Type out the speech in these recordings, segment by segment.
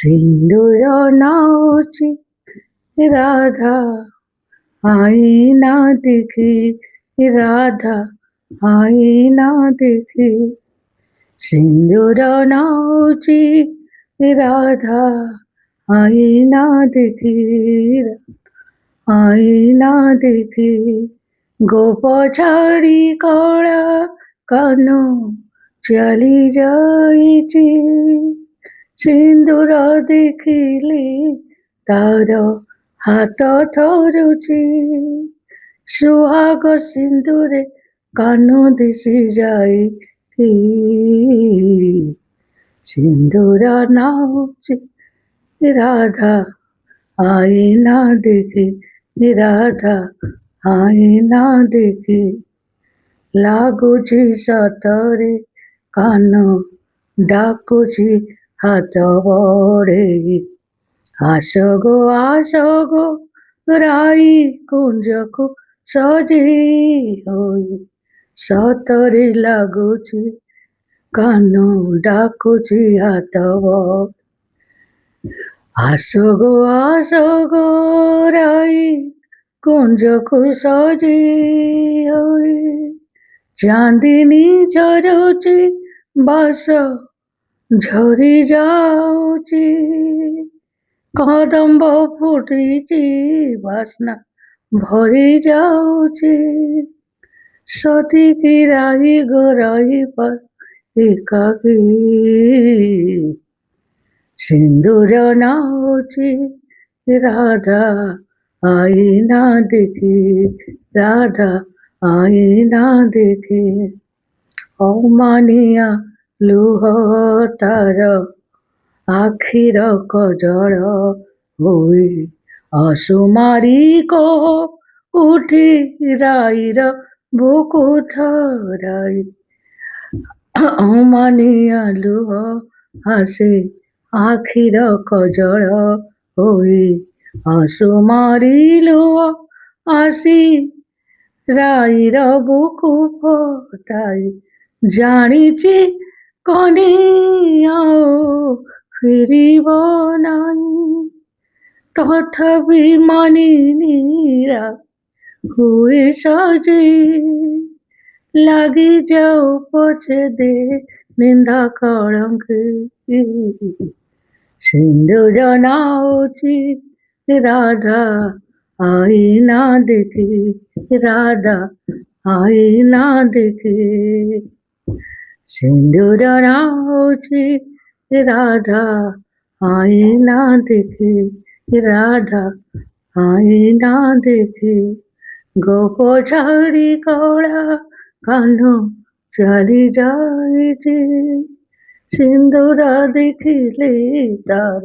সিন্দুর নাউচি রাধা আইনা দেখি, রাধা আইনা দেখি। সিন্দুর নাউচি রাধা আইনা দেখি, আইনা দেখি। গোপ ছাড়ি কলা কান চালি যাইছি। সিন্দুর ଦେଖିଲେ ତାର ହାତ ଥରୁଛି। ସୁହାଗ ସିନ୍ଦୁରେ କାନ ଦିଶି ଯାଇକି। ସିନ୍ଦୁର ନାଉଚି ରାଧା ଆଇନା ଦେଖି, ରାଧା ଆଇନା ଦେଖି। ଲାଗୁଛି ସତରେ କାନ ଡାକୁଛି ହାତ ବଢ଼େଇ। ଆସ ଗୋ ରାଇ କୁଞ୍ଜକୁ ସଜେଇ ହୋଇ। ସତରେ ଲାଗୁଛି କାନ ଡାକୁଛି ହାତ ବଢ଼େଇ। ଆସ ଗୋ ରାଇ କୁଞ୍ଜକୁ ସଜେଇ ହୋଇ। ଚାନ୍ଦିନୀ ଝରୁଛି ବାସ ଝରି ଯାଉଛି। କଦମ୍ବ ଫୁଟିଛି ବାସ୍ନା ଭରି ଯାଉଛି। ସତିକି ରାଇ ଗୋରାଇ ଏକାକୀ। ସିନ୍ଦୁର ନାଉଚି ରାଧା ଆଇନା ଦେଖି, ରାଧା ଆଇନା ଦେଖି। ଅମାନିଆ ଲୁହ ତାର ଆଖିର କଜଳ ହୋଇ। ଅସୁମାରୀ କୋହ ଉଠି ରାଇର ବୁକୁ ଥରାଇ। ଅମାନିଆ ଲୁହ ଆସେ ଆଖିର କଜଳ ହୋଇ। ଅସୁମାରୀ ଲୁହ ଆସି ରାଇର ବୁକୁ ଫଟାଇ। ଜାଣିଛି କନିଆ ଆଉ ଫେରିବ ନାହିଁ। ତଥାପି ମାନିନୀରା ହୁଏ ସଜେଇ। ଲାଗିଯାଉ ପଛେ ଦେ ନିନ୍ଦା କଳଙ୍କି। ସିନ୍ଦୁର ନାଉଚି ରାଧା ଆଇନା ଦେଖି, ରାଧା ଆଇନା ଦେଖି। সিন্দুর নাউচি রাধা আইনা দেখি, রাধা আইনা দেখি। গোপ ছাড়ি কলা কান চালি যাইছি। সিন্দুর ଦେଖିଲେ তার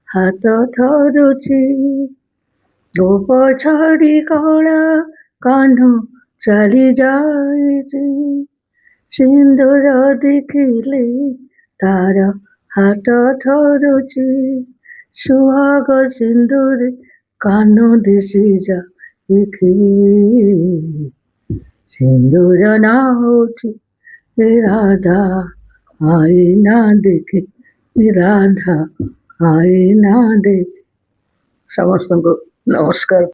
হাত ধরুছি। গোপ ছাড়ি কলা কান চালি যাইছি। সিন্দুর ଦେଖିଲେ ତାର ହାତ ଥରୁଛି। ସୁହାଗ ସିନ୍ଦୁରେ କାନ ଦିଶି ଯାଇକି। ସିନ୍ଦୁର ନାଉଚି ରାଧା ଆଇନା ଦେଖି, ରାଧା ଆଇନା ଦେଖି। ସମସ୍ତଙ୍କୁ ନମସ୍କାର।